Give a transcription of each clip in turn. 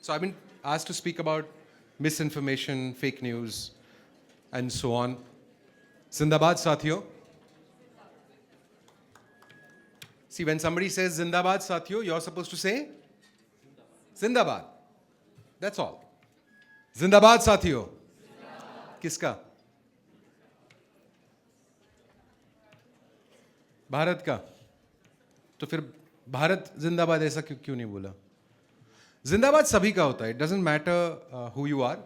So I've been asked to speak about misinformation, fake news, and so on. Zindabad, Sathiyo. See, when somebody says Zindabad, Sathiyo, you're supposed to say Zindabad. That's all. Zindabad, Sathiyo. किसका? भारत का. तो फिर भारत जिंदाबाद ऐसा क्यों नहीं बोला? जिंदाबाद सभी का होता है. It doesn't matter who you are,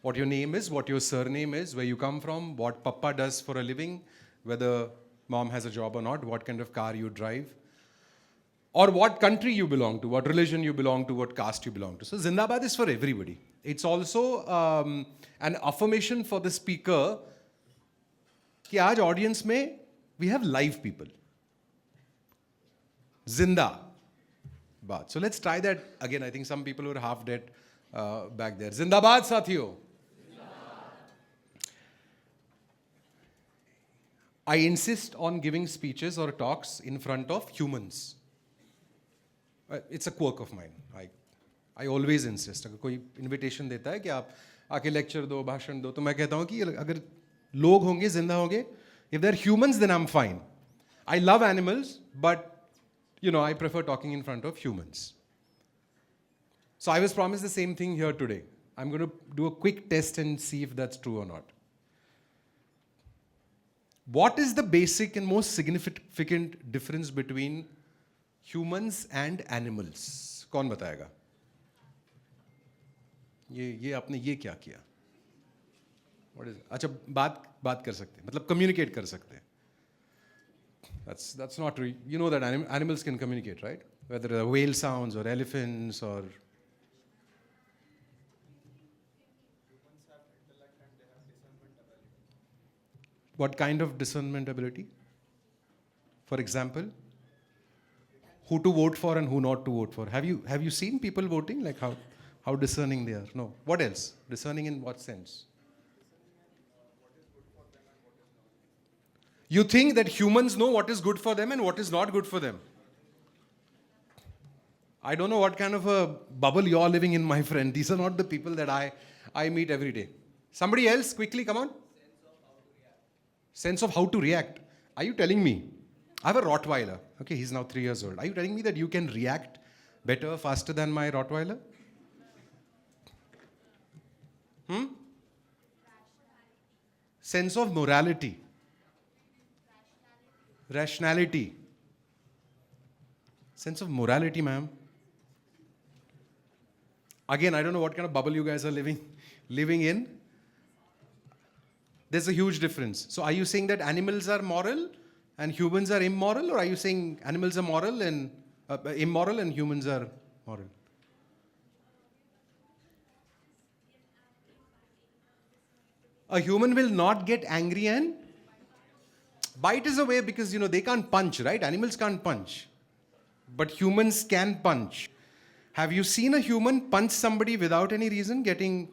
what your name is, what your surname is, where you come from, what papa does for a living, whether mom has a job or not, what kind of car you drive, or what country you belong to, what religion you belong to, what caste you belong to. So Zindabad is for everybody. It's also an affirmation for the speaker कि आज audience में we have live people. Zindabad. So let's try that again. I think some people were half dead back there. Zindabad, Sathiyo. I insist on giving speeches or talks in front of humans. It's a quirk of mine. I always insist. अगर कोई invitation देता है कि आप आके lecture दो, भाषण दो, तो मैं कहता हूँ कि अगर लोग होंगे, जिंदा होंगे, if they're humans, then I'm fine. I love animals, but I prefer talking in front of humans. So I was promised the same thing here today. I'm going to do a quick test and see if that's true or not. What is the basic and most significant difference between humans and animals? कौन बताएगा? ये आपने ये क्या किया? What is it? अच्छा बात कर सकते हैं, मतलब communicate कर सकते हैं. That's not true. You know that animals can communicate, right? Whether they're whale sounds or elephants or... Humans have intellect and they have discernment ability. What kind of discernment ability? For example, who to vote for and who not to vote for. Have you seen people voting? Like how discerning they are? No. What else? Discerning in what sense? You think that humans know what is good for them and what is not good for them? I don't know what kind of a bubble you're living in, my friend. These are not the people that I meet every day. Somebody else, quickly, come on. Sense of how to react. Are you telling me? I have a Rottweiler. Okay, he's now 3 years old. Are you telling me that you can react better, faster than my Rottweiler? Sense of morality. Rationality. Sense of morality, ma'am. Again, I don't know what kind of bubble you guys are living in. There's a huge difference. So are you saying that animals are moral and humans are immoral, or are you saying animals are moral and immoral and humans are moral? A human will not get angry and bite is a way because, they can't punch, right? Animals can't punch. But humans can punch. Have you seen a human punch somebody without any reason, getting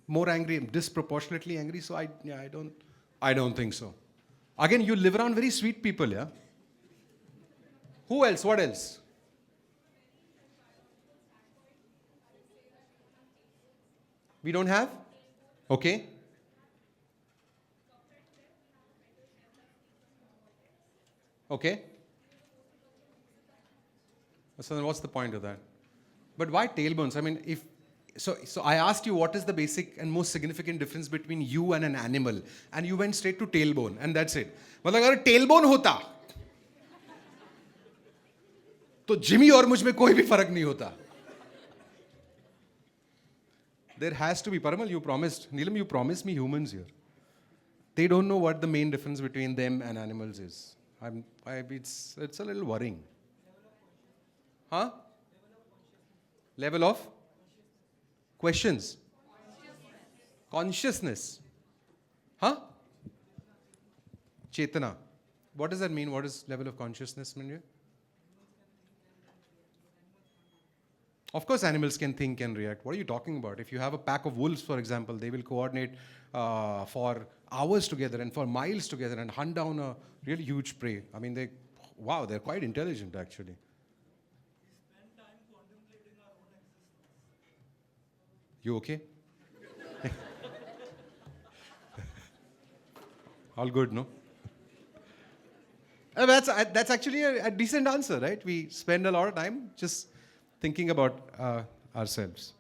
more angry, disproportionately angry? So I don't think so. Again, you live around very sweet people, yeah? Who else? What else? We don't have? Okay. Okay. So then what's the point of that? But why tailbones? I mean, so I asked you what is the basic and most significant difference between you and an animal, and you went straight to tailbone, and that's it. मतलब अगर tailbone होता, तो Jimmy और मुझ में कोई भी फर्क नहीं होता. There has to be. Parimal, you promised. Neelam, you promised me humans here. They don't know what the main difference between them and animals is. It's a little worrying. Huh? Level of? Questions? Consciousness. Huh? Chetana. What does that mean? What is level of consciousness, Manju? Of course animals can think and react. What are you talking about? If you have a pack of wolves, for example, they will coordinate for hours together and for miles together and hunt down a really huge prey. I mean, they're quite intelligent actually. We spend time contemplating our own existence. You okay? All good, no? That's actually a decent answer, right? We spend a lot of time just thinking about ourselves.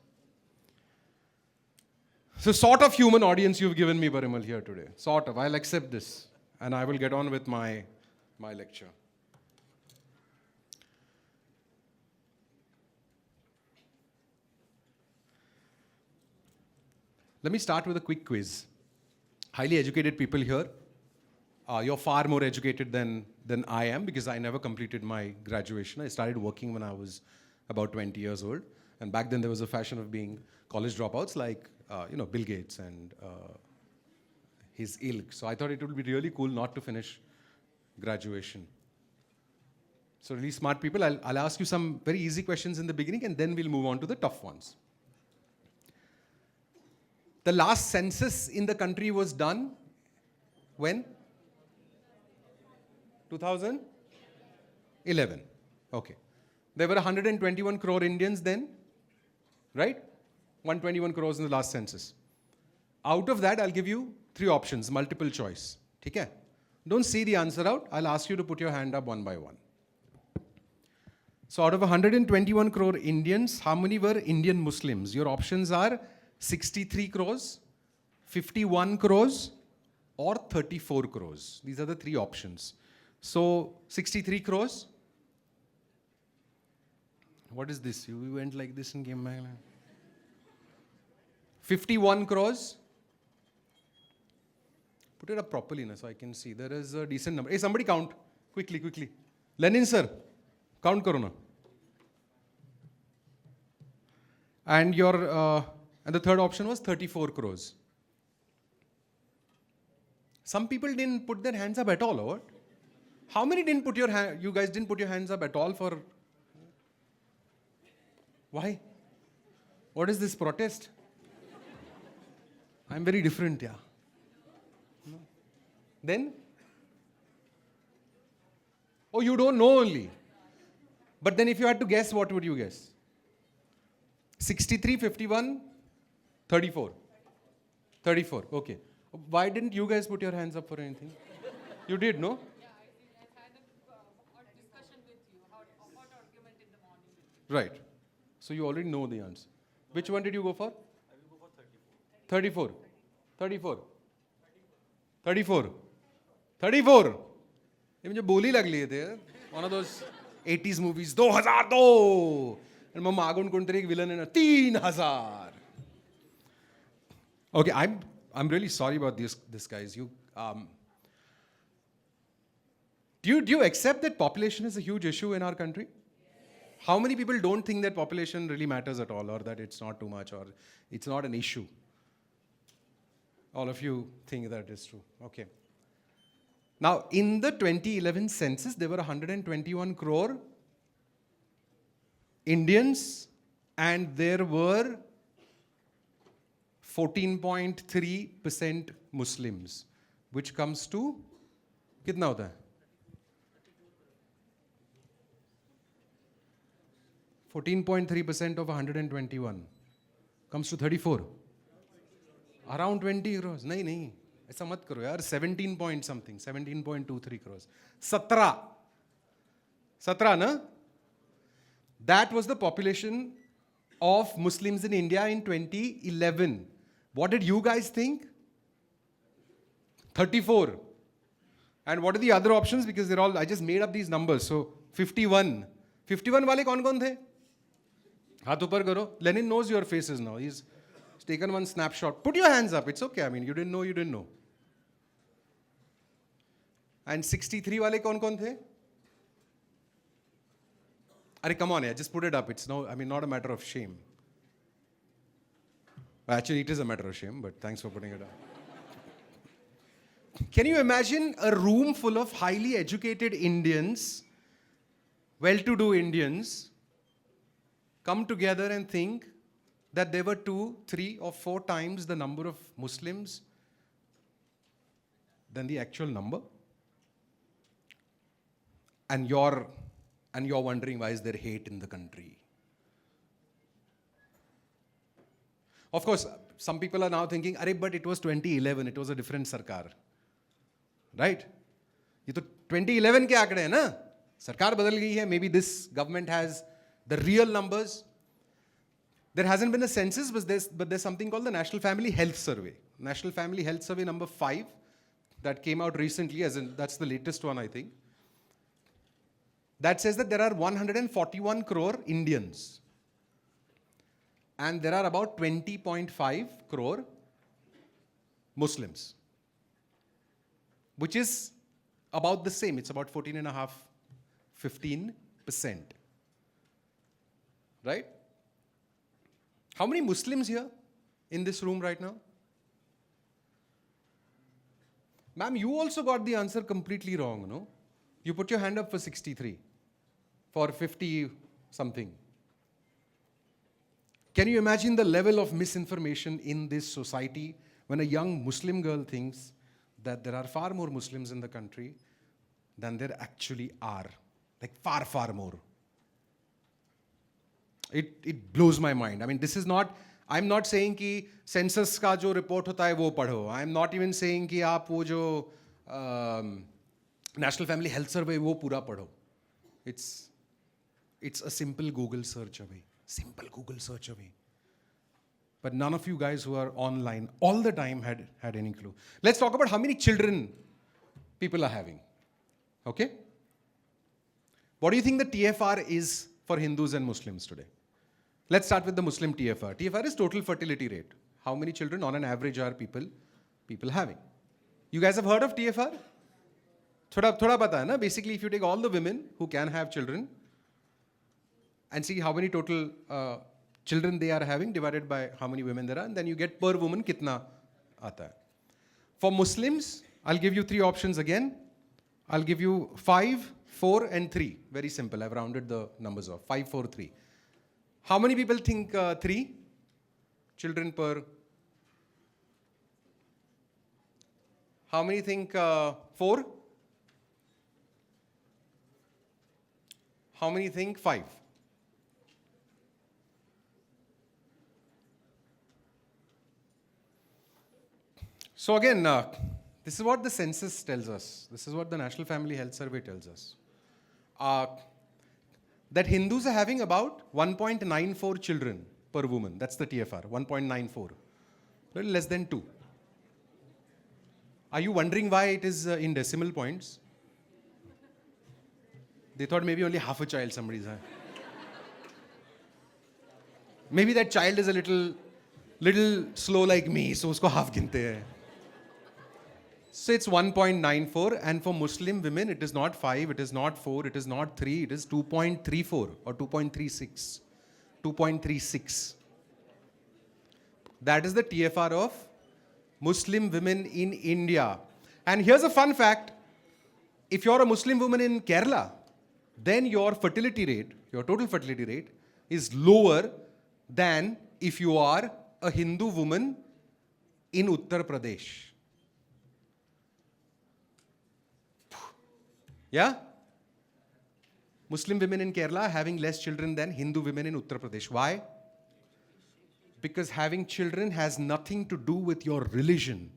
So, sort of human audience you've given me, Parimal, here today. Sort of. I'll accept this. And I will get on with my lecture. Let me start with a quick quiz. Highly educated people here. You're far more educated than I am because I never completed my graduation. I started working when I was about 20 years old. And back then there was a fashion of being college dropouts like, Bill Gates and his ilk. So I thought it would be really cool not to finish graduation. So really smart people, I'll ask you some very easy questions in the beginning and then we'll move on to the tough ones. The last census in the country was done when? 2011. Okay. There were 121 crore Indians then, right? 121 crores in the last census. Out of that, I'll give you 3 options, multiple choice. Okay? Don't see the answer out. I'll ask you to put your hand up one by one. So out of 121 crore Indians, how many were Indian Muslims? Your options are 63 crores, 51 crores, or 34 crores. These are the 3 options. So 63 crores. What is this? You went like this and came back. 51 crores. Put it up properly so I can see. There is a decent number. Hey, somebody count. Quickly. Lenin sir, count karo na. And and the third option was 34 crores. Some people didn't put their hands up at all, or what? How many didn't put your hand? You guys didn't put your hands up at all for? Why? What is this protest? I'm very different, yeah. No. Then? Oh, you don't know only. But then if you had to guess, what would you guess? 63, 51, 34. 34, okay. Why didn't you guys put your hands up for anything? You did, no? Yeah, I had a discussion with you, a hot argument in the morning. Right. So you already know the answer. Which one did you go for? I will go for 34. 34. 34. 34. ये मुझे बोली लग लिए थे. One of those 80s movies. 2002. And मम्मा आगुन कोणतरी एक villain है ना 3000. Okay, I'm really sorry about this guys. Do you accept that population is a huge issue in our country? How many people don't think that population really matters at all, or that it's not too much, or it's not an issue? All of you think that is true. Okay. Now, in the 2011 census, there were 121 crore Indians, and there were 14.3% Muslims, which comes to, कितना होता है? 14.3% of 121 comes to 34. Around 20 crores. नहीं, ऐसा मत करो यार. 17 point something, 17.23 crores. 17, na? That was the population of Muslims in India in 2011. What did you guys think? 34. And what are the other options? Because they're all, I just made up these numbers. So 51. 51 वाले कौन थे? हाथ ऊपर करो. Lenin knows your faces now. He's taken one snapshot. Put your hands up. It's okay. I mean, you didn't know. And 63 वाले कौन थे? Arey, come on, yeah, just put it up. It's not a matter of shame. Actually, it is a matter of shame, but thanks for putting it up. Can you imagine a room full of highly educated Indians, well-to-do Indians, come together and think that there were 2, 3, or 4 times the number of Muslims than the actual number? And you're wondering why is there hate in the country? Of course, some people are now thinking, "Arey, but it was 2011, it was a different sarkar." Right? ये तो 2011 के आंकड़े हैं ना? सरकार बदल गई है. Maybe this government has the real numbers. There hasn't been a census, but there's something called the National Family Health Survey. National Family Health Survey number 5 that came out recently, as in that's the latest one, I think. That says that there are 141 crore Indians. And there are about 20.5 crore Muslims. Which is about the same. It's about 14.5, 15%. Right? How many Muslims here in this room right now? Ma'am, you also got the answer completely wrong, no? You put your hand up for 63, for 50 something. Can you imagine the level of misinformation in this society when a young Muslim girl thinks that there are far more Muslims in the country than there actually are? Like far, far more. It blows my mind. I mean, this is not, I'm not saying कि census का जो report होता है वो पढ़ो. I'm not even saying कि आप वो जो National Family Health Survey वो पूरा पढ़ो. It's a simple Google search away. Simple Google search away. But none of you guys who are online all the time had any clue. Let's talk about how many children people are having. Okay? What do you think the TFR is for Hindus and Muslims today? Let's start with the Muslim TFR. TFR is total fertility rate. How many children on an average are people having? You guys have heard of TFR? Thoda pata hai na? Basically, if you take all the women who can have children and see how many total children they are having divided by how many women there are, and then you get per woman kitna aata hai. For Muslims, I'll give you 3 options again. I'll give you 5, 4 and 3. Very simple. I've rounded the numbers off. 5, 4, 3. How many people think 3 children per? How many think 4? How many think 5? So again, this is what the census tells us. This is what the National Family Health Survey tells us. That Hindus are having about 1.94 children per woman. That's the TFR, 1.94. A little less than 2. Are you wondering why it is in decimal points? They thought maybe only half a child somebody's had. Maybe that child is a little slow like me, so usko half ginte hai. So it's 1.94, and for Muslim women, it is not 5, it is not 4, it is not 3, it is 2.34 or 2.36. 2.36. That is the TFR of Muslim women in India. And here's a fun fact. If you're a Muslim woman in Kerala, then your fertility rate, your total fertility rate, is lower than if you are a Hindu woman in Uttar Pradesh. Yeah? Muslim women in Kerala having less children than Hindu women in Uttar Pradesh. Why? Because having children has nothing to do with your religion,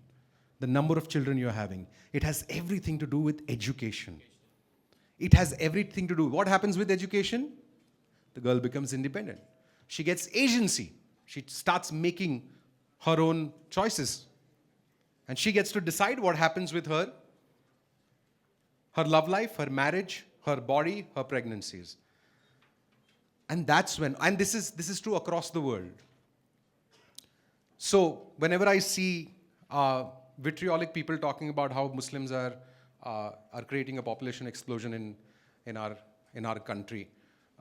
the number of children you're having. It has everything to do with education. It has everything to do. What happens with education? The girl becomes independent. She gets agency. She starts making her own choices. And she gets to decide what happens with her love life, her marriage, her body, her pregnancies. And that's when, and this is true across the world. So whenever I see vitriolic people talking about how Muslims are creating a population explosion in our country,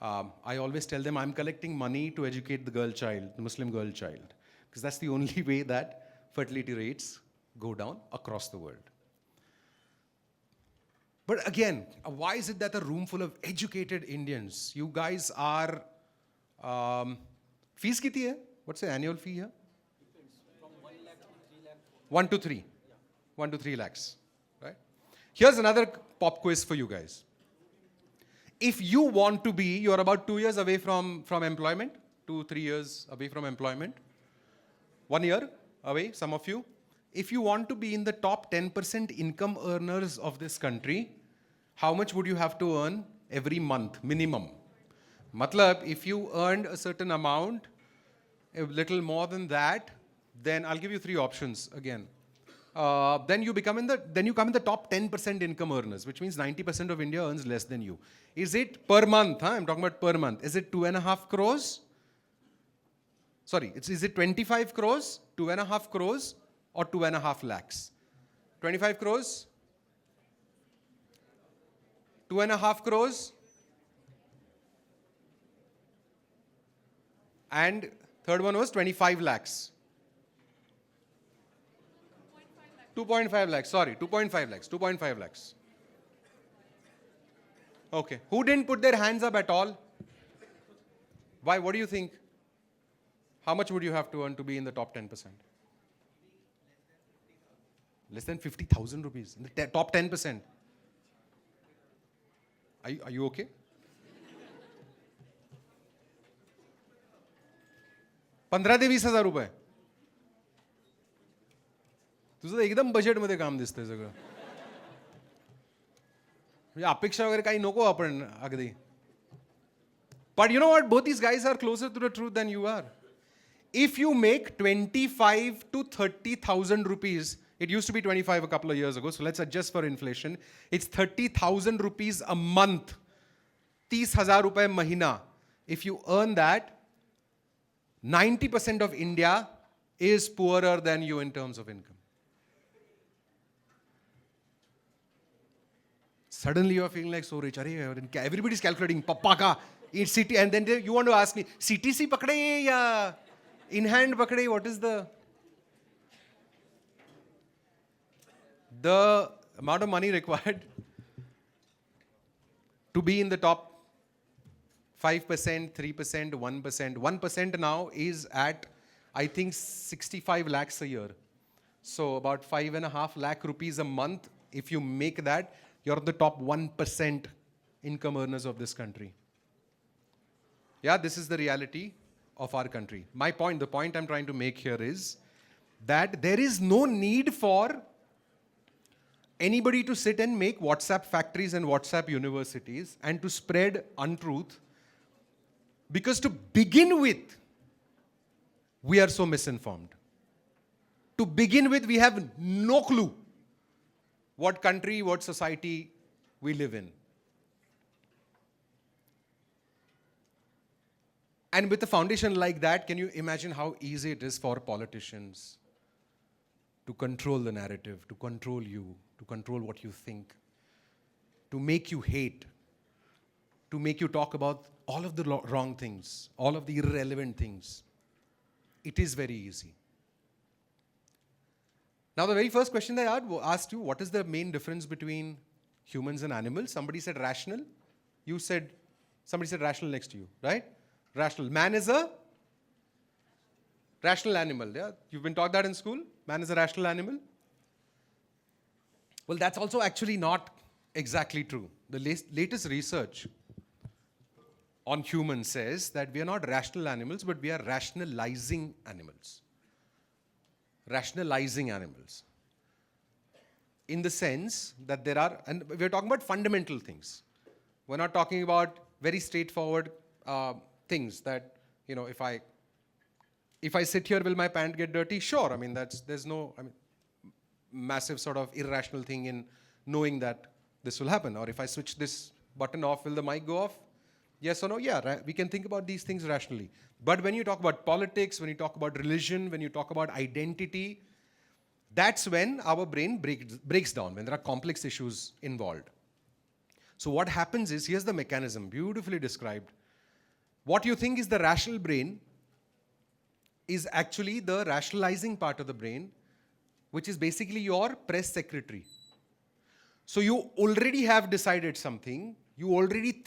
I always tell them I'm collecting money to educate the Muslim girl child, because that's the only way that fertility rates go down across the world. But again, why is it that a room full of educated Indians, you guys are, fees kitni hai? What's the annual fee here? From 1 lakh to 3 lakh. 1 to 3. Yeah. 1 to 3 lakhs, right? Here's another pop quiz for you guys. If you want to be, you're about 2 years away from employment, 2-3 years away from employment. 1 year away, some of you. If you want to be in the top 10% income earners of this country, how much would you have to earn every month, minimum? Matlab, if you earned a certain amount, a little more than that, then I'll give you 3 options again. Then you come in the top 10% income earners, which means 90% of India earns less than you. Is it per month? I'm talking about per month. Is it 2.5 crores? Sorry, is it 25 crores, 2.5 crores, or 2.5 lakhs? 25 crores? 2.5 crores? And third one was 25 lakhs. 2.5 lakhs, sorry, 2.5 lakhs, 2.5 lakhs. Okay, who didn't put their hands up at all? Why, what do you think? How much would you have to earn to be in the top 10%? Less than 50,000 rupees, in the top 10%. Are you okay? 15 ते 20,000 रुपये. तुझं एकदम बजेटमध्ये काम दिसतंय सगळं. म्हणजे अपेक्षा वगैरे काही नको आपण अगदी. But you know what? Both these guys are closer to the truth than you are. If you make 25 to 30,000 rupees, it used to be 25 a couple of years ago, so let's adjust for inflation. It's 30,000 rupees a month. 30,000 rupees mahina. If you earn that, 90% of India is poorer than you in terms of income. Suddenly you are feeling like so rich. Everybody's calculating, Papa ka, it's city, and then you want to ask me, CTC pakde ya in hand pakde, what is the amount of money required to be in the top 5%, 3%, 1%. 1% now is at, I think, 65 lakhs a year. So about 5.5 lakh rupees a month. If you make that, you're the top 1% income earners of this country. Yeah, this is the reality of our country. The point I'm trying to make here is that there is no need for anybody to sit and make WhatsApp factories and WhatsApp universities and to spread untruth. Because to begin with, we are so misinformed. To begin with, we have no clue what country, what society we live in. And with a foundation like that, can you imagine how easy it is for politicians to control the narrative, to control you, to control what you think, to make you hate, to make you talk about all of the wrong things, all of the irrelevant things. It is very easy. Now, the very first question that I asked you, what is the main difference between humans and animals? Somebody said rational. Somebody said rational next to you, right? Rational. Man is a rational animal, yeah? You've been taught that in school? Man is a rational animal? Well, that's also actually not exactly true. The latest research on humans says that we are not rational animals, but we are rationalizing animals. Rationalizing animals. In the sense that there are, and we're talking about fundamental things. We're not talking about very straightforward things that, you know, if I sit here, will my pant get dirty? Sure. I mean, there's no massive sort of irrational thing in knowing that this will happen. Or if I switch this button off, will the mic go off? Yes or no? Yeah, we can think about these things rationally. But when you talk about politics, when you talk about religion, when you talk about identity, that's when our brain breaks down, when there are complex issues involved. So what happens is, here's the mechanism, beautifully described. What you think is the rational brain is actually the rationalizing part of the brain, which is basically your press secretary. So you already have decided something, you already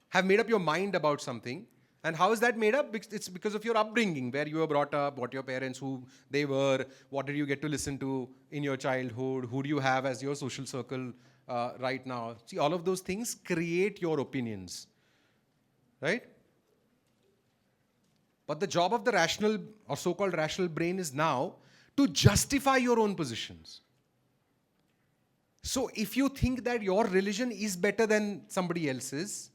have made up your mind about something. And how is that made up? It's because of your upbringing, where you were brought up, what your parents, who they were, what did you get to listen to in your childhood, who do you have as your social circle right now. See, all of those things create your opinions, right? But the job of the rational or so-called rational brain is now to justify your own positions. So if you think that your religion is better than somebody else's,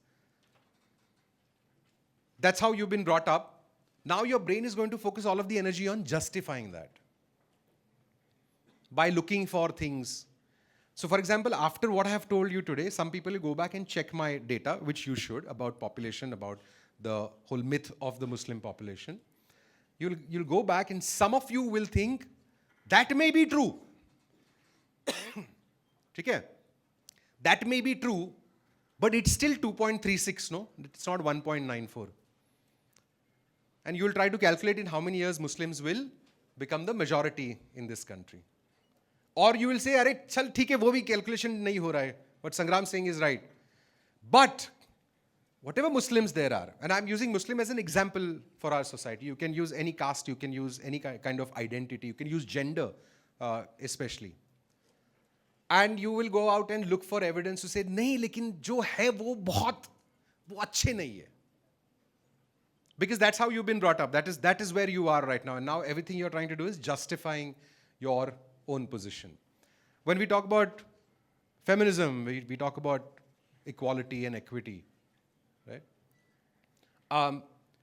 that's how you've been brought up. Now your brain is going to focus all of the energy on justifying that by looking for things. So for example, after what I have told you today, some people will go back and check my data, which you should, about population, about the whole myth of the Muslim population. You'll go back and some of you will think, that may be true. Okay? That may be true, but it's still 2.36, no? It's not 1.94. And you'll try to calculate in how many years Muslims will become the majority in this country. Or you will say, "Arey, chal, theek hai, wo bhi calculation nahi ho raha hai. What Sangram saying is right." But whatever Muslims there are, and I'm using Muslim as an example for our society. You can use any caste, you can use any kind of identity, you can use gender especially. And you will go out and look for evidence to say, nahi, lekin jo hai wo achhe nahi hai. Because that's how you've been brought up. That is where you are right now. And now everything you're trying to do is justifying your own position. When we talk about feminism, we talk about equality and equity, right?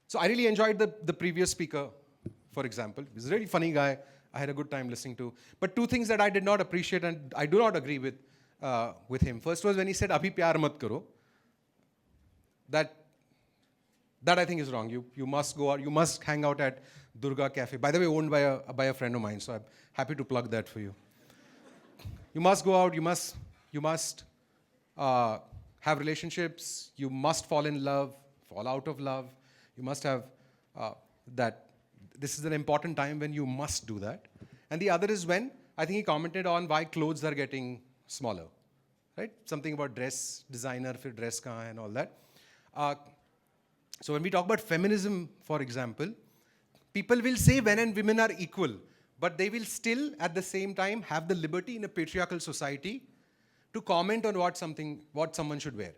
So I really enjoyed the previous speaker, for example. He's a really funny guy. I had a good time listening to. But two things that I did not appreciate and I do not agree with him. First was when he said, "Abhi pyar mat karo." That I think is wrong. You must go out, you must hang out at Durga Cafe. By the way, owned by a friend of mine, so I'm happy to plug that for you. You must go out, you must have relationships, you must fall in love, fall out of love. You must have that. This is an important time when you must do that. And the other is when, I think he commented on why clothes are getting smaller, right? Something about dress, designer, fir dress kahan hai and all that. So when we talk about feminism, for example, people will say men and women are equal, but they will still, at the same time, have the liberty in a patriarchal society to comment on what someone should wear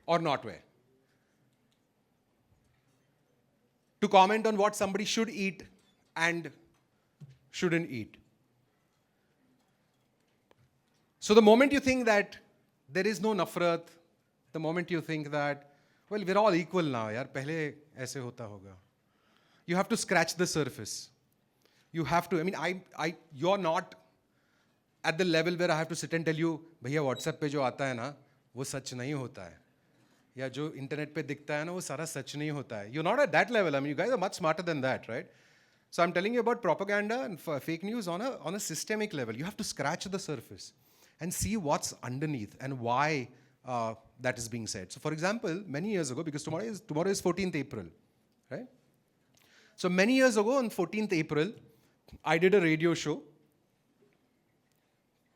or not wear. To comment on what somebody should eat and shouldn't eat. So the moment you think that there is no nafrat, the moment you think that, well, we're all equal now, yaar, pehle aise hota hoga. You have to scratch the surface. You have to, I mean, you're not at the level where I have to sit and tell you, bhaiya WhatsApp pe jo aata hai na, wo sach nahi hota hai. या जो internet पे दिखता है ना वो सारा सच नहीं होता है. You're not at that level. I mean, you guys are much smarter than that, right? So I'm telling you about propaganda and fake news on a systemic level. You have to scratch the surface and see what's underneath and why that is being said. So for example, many years ago, because tomorrow is 14th April, right? So many years ago on 14th April, I did a radio show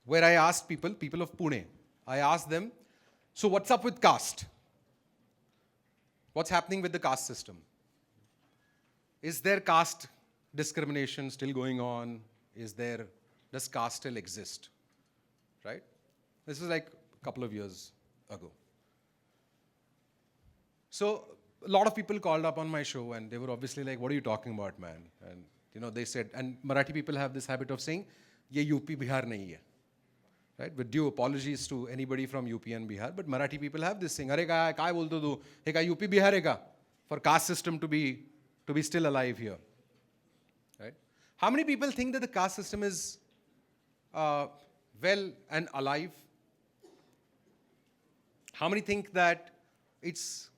where I asked people of Pune, I asked them, so what's up with caste? What's happening with the caste system? Is there caste discrimination still going on? Does caste still exist? Right? This is like a couple of years ago. So a lot of people called up on my show and they were obviously like, what are you talking about, man? And they said, and Marathi people have this habit of saying, ye UP Bihar nahi hai. Right? With due apologies to anybody from UP and Bihar, but Marathi people have this thing. Arey kai bolto tu? Hey, kai UP Bihar hai ka? For caste system to be still alive here. Right? How many people think that the caste system is well and alive? How many think that it's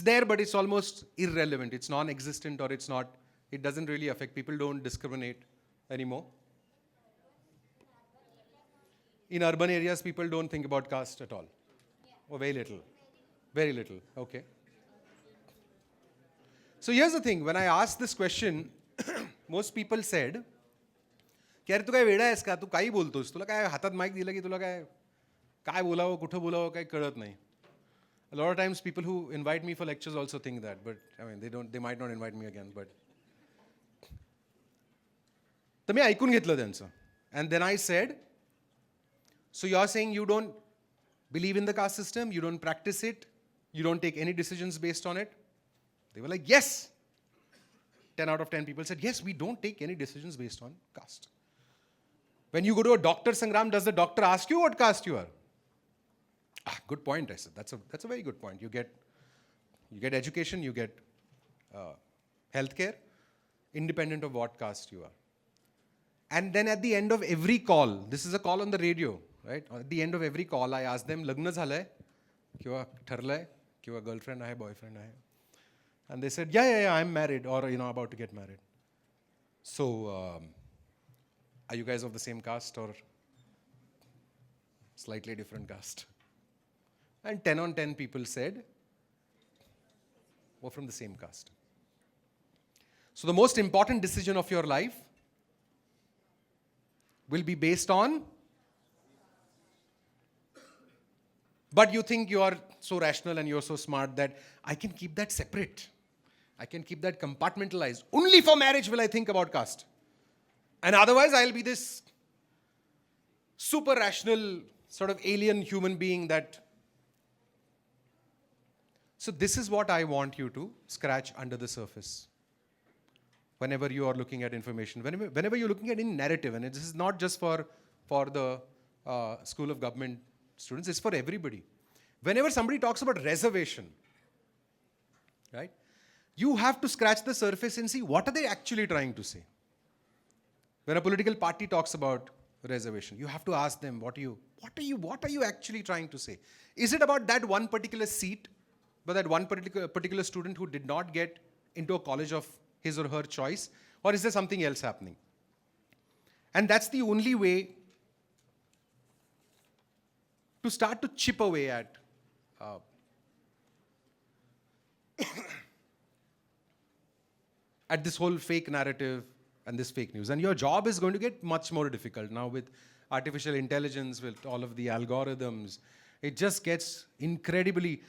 there but it's almost irrelevant, it's non-existent, or it doesn't really affect, people don't discriminate anymore? In urban areas, people don't think about caste at all. Or very little. Very little. Okay. So here's the thing. When I asked this question, most people said, "Kya re tu kai veda hai iska? Tu kai boltos? Tula kai hatat mic dila ki tula kai bola ho, kutho bola ho, kai kadat nahi." A lot of times people who invite me for lectures also think that, but I mean, they might not invite me again, but. तर मी ऐकून घेतलं त्यांचं. And then I said, so you're saying you don't believe in the caste system, you don't practice it, You don't take any decisions based on it? They were like, yes. 10 out of 10 people said, yes, we don't take any decisions based on caste. When you go to a doctor, Sangram, does the doctor ask you what caste you are? Good point, I said. That's a very good point. You get education, you get healthcare, independent of what caste you are. And then at the end of every call, this is a call on the radio, right? At the end of every call, I ask them, Lagna झालंय? किंवा ठरलंय? किंवा girlfriend आहे, boyfriend आहे? And they said, yeah, I'm married, or about to get married. So, are you guys of the same caste or slightly different caste? And 10 on 10 people said, we're from the same caste. So the most important decision of your life will be based on, but you think you are so rational and you're so smart that I can keep that separate. I can keep that compartmentalized. Only for marriage will I think about caste. And otherwise I'll be this super rational sort of alien human being that. So this is what I want you to scratch under the surface. Whenever you are looking at information, whenever you're looking at any narrative, and this is not just for the School of Government students, it's for everybody. Whenever somebody talks about reservation, right, you have to scratch the surface and see what are they actually trying to say. When a political party talks about reservation, you have to ask them, what are you actually trying to say? Is it about that one particular seat, but that one particular student who did not get into a college of his or her choice, or is there something else happening? And that's the only way to start to chip away at at this whole fake narrative and this fake news. And your job is going to get much more difficult now with artificial intelligence, with all of the algorithms. It just gets incredibly,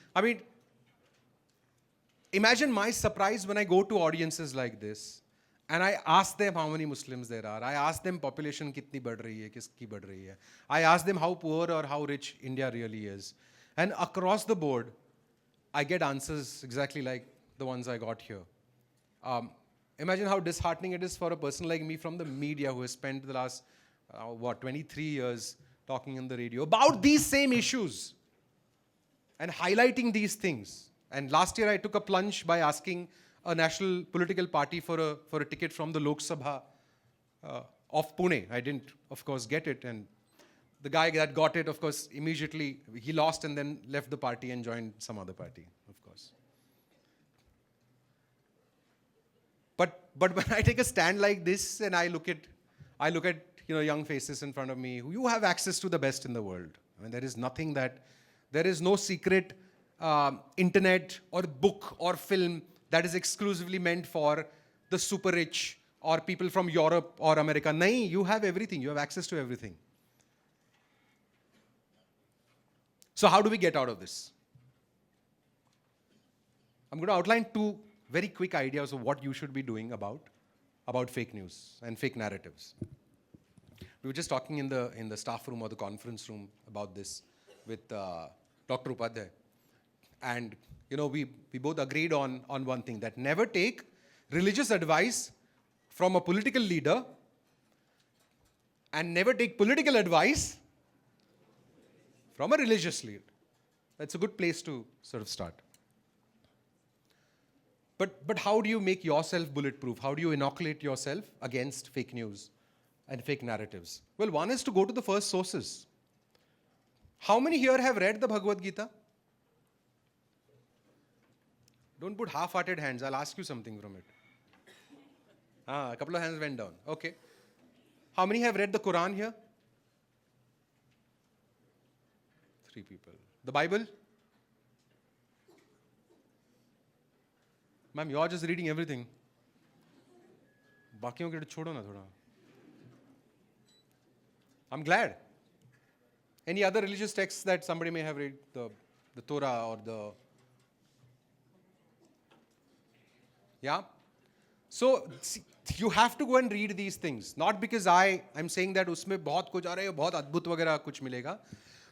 imagine my surprise when I go to audiences like this and I ask them how many Muslims there are. I ask them population kitni बढ़ रही है, किसकी बढ़ रही है. I ask them how poor or how rich India really is. And across the board, I get answers exactly like the ones I got here. Imagine how disheartening it is for a person like me from the media who has spent the last, 23 years talking on the radio about these same issues and highlighting these things. And last year I took a plunge by asking a national political party for a ticket from the Lok Sabha of Pune. I didn't, of course, get it. And the guy that got it, of course, immediately, he lost and then left the party and joined some other party, of course. But when I take a stand like this and I look at young faces in front of me, you have access to the best in the world. There is no secret internet or book or film that is exclusively meant for the super rich or people from Europe or America. Nahin, you have everything. You have access to everything. So how do we get out of this? I'm going to outline two very quick ideas of what you should be doing about fake news and fake narratives. We were just talking in the staff room or the conference room about this with Dr. Upadhyay. And we both agreed on one thing, that never take religious advice from a political leader and never take political advice from a religious leader. That's a good place to sort of start. But how do you make yourself bulletproof? How do you inoculate yourself against fake news and fake narratives? Well, one is to go to the first sources. How many here have read the Bhagavad Gita? Don't put half-hearted hands. I'll ask you something from it. A couple of hands went down. Okay. How many have read the Quran here? 3 people. The Bible? Ma'am, you're just reading everything. बाकियों के छोड़ो ना थोड़ा. I'm glad. Any other religious texts that somebody may have read? The Torah or the... Yeah? So, you have to go and read these things. Not because I'm saying that उसमें बहुत कुछ आ रहा है, बहुत अद्भुत वगैरह कुछ मिलेगा.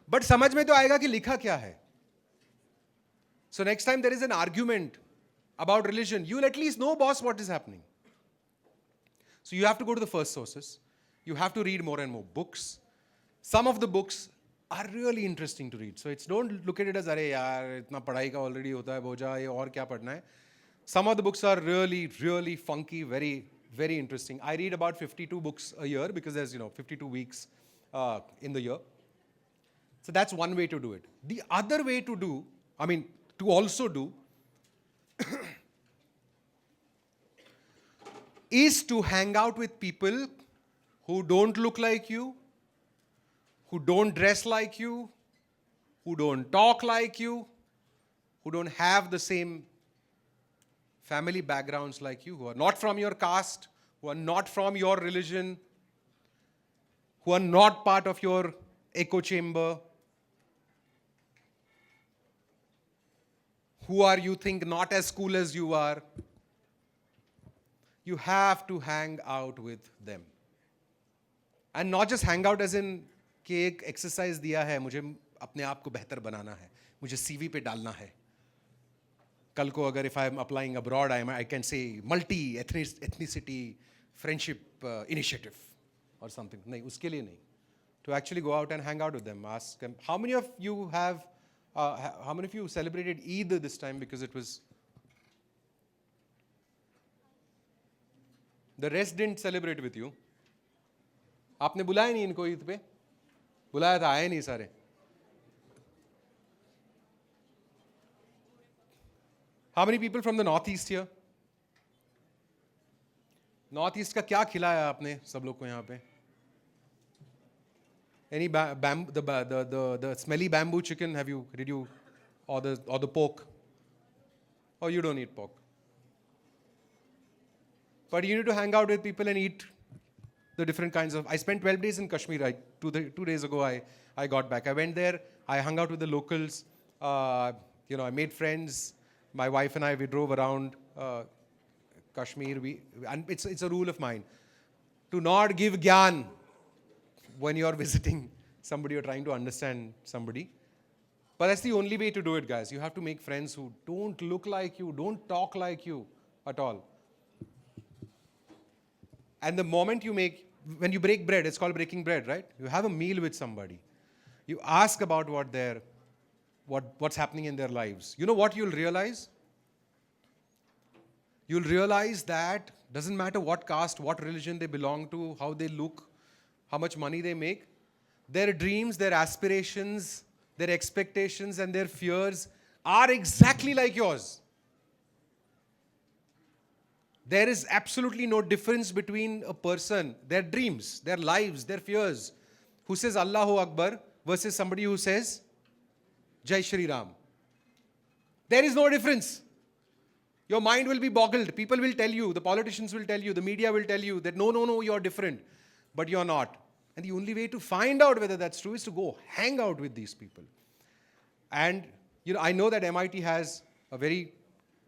But समझ में तो आएगा कि लिखा क्या है. So next time there is an argument about religion, you'll at least know, boss, what is happening. So you have to go to the first sources. You have to read more and more books. Some of the books are really interesting to read. So it's don't look at it as, अरे यार इतना पढ़ाई का already होता है बोझा ये और क्या पढ़ना है. Some of the books are really, really funky, very, very interesting. I read about 52 books a year because there's 52 weeks in the year. So that's one way to do it. The other way to do, to also do, is to hang out with people who don't look like you, who don't dress like you, who don't talk like you, who don't have the same family backgrounds like you, who are not from your caste, who are not from your religion, who are not part of your echo chamber, who are, you think, not as cool as you are. You have to hang out with them. And not just hang out as in कि एक exercise दिया है, मुझे अपने आप को बेहतर बनाना है, मुझे CV पे डालना है. कल को अगर if I'm applying abroad, I can say multi-ethnicity friendship initiative or something. नहीं, उसके लिए नहीं. To actually go out and hang out with them. Ask them, how many of you celebrated Eid this time because it was... The rest didn't celebrate with you. आपने बुलाया नहीं इनको ईद पे? बुलाया था, आए नहीं सारे. How many people from the Northeast here? Northeast का क्या खिलाया आपने सब लोग को यहाँ पे? Any the smelly bamboo chicken? Did you or the pork? Or you don't eat pork? But you need to hang out with people and eat the different kinds of... I spent 12 days in Kashmir. 2 days ago, I got back. I went there. I hung out with the locals. I made friends. My wife and I, we drove around Kashmir. And it's a rule of mine to not give gyan when you're visiting somebody or trying to understand somebody. But that's the only way to do it, guys. You have to make friends who don't look like you, don't talk like you at all. And the moment when you break bread, it's called breaking bread, right? You have a meal with somebody. You ask about what's happening in their lives. You know what you'll realize? You'll realize that doesn't matter what caste, what religion they belong to, how they look, how much money they make, their dreams, their aspirations, their expectations and their fears are exactly like yours. There is absolutely no difference between a person, their dreams, their lives, their fears, who says Allahu Akbar versus somebody who says Jai Shri Ram. There is no difference. Your mind will be boggled. People will tell you, the politicians will tell you, the media will tell you that no, you're different. But you're not. And the only way to find out whether that's true is to go hang out with these people. And I know that MIT has a very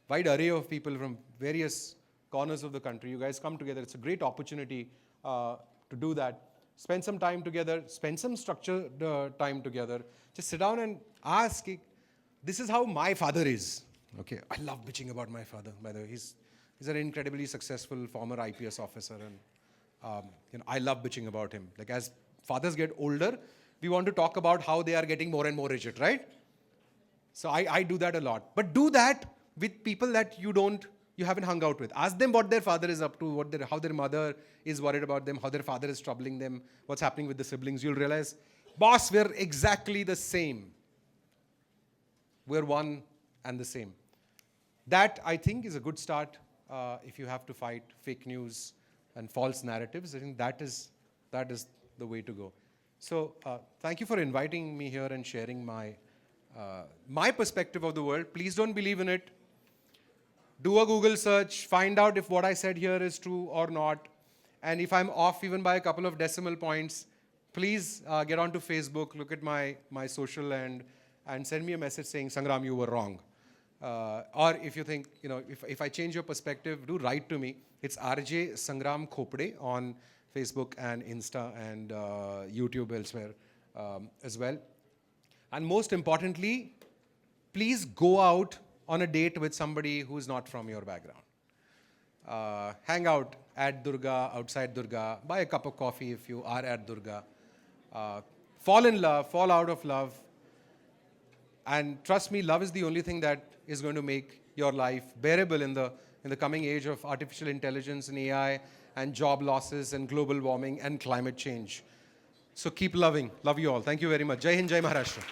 wide array of people from various corners of the country. You guys come together. It's a great opportunity to do that. Spend some time together. Spend some structured time together. Just sit down and ask, this is how my father is. Okay, I love bitching about my father, by the way. He's an incredibly successful former IPS officer, and I love bitching about him. Like, as fathers get older, we want to talk about how they are getting more and more rigid, right? So I do that a lot. But do that with people that you haven't hung out with. Ask them what their father is up to, how their mother is worried about them, how their father is troubling them, what's happening with the siblings. You'll realize, boss, we're exactly the same. We're one and the same. That, I think, is a good start if you have to fight fake news and false narratives. I think that is the way to go. So thank you for inviting me here and sharing my perspective of the world. Please don't believe in it. Do a Google search. Find out if what I said here is true or not. And if I'm off even by a couple of decimal points, please get onto Facebook, look at my social and send me a message saying, Sangram, you were wrong. Or if you think, if I change your perspective, do write to me. It's RJ Sangram Khopade on Facebook and Insta and YouTube elsewhere as well. And most importantly, please go out on a date with somebody who's not from your background. Hang out at Durga, outside Durga, buy a cup of coffee if you are at Durga. Fall in love, fall out of love. And trust me, love is the only thing that is going to make your life bearable in the coming age of artificial intelligence and AI and job losses and global warming and climate change. So keep loving. Love you all. Thank you very much. Jai Hind, Jai Maharashtra.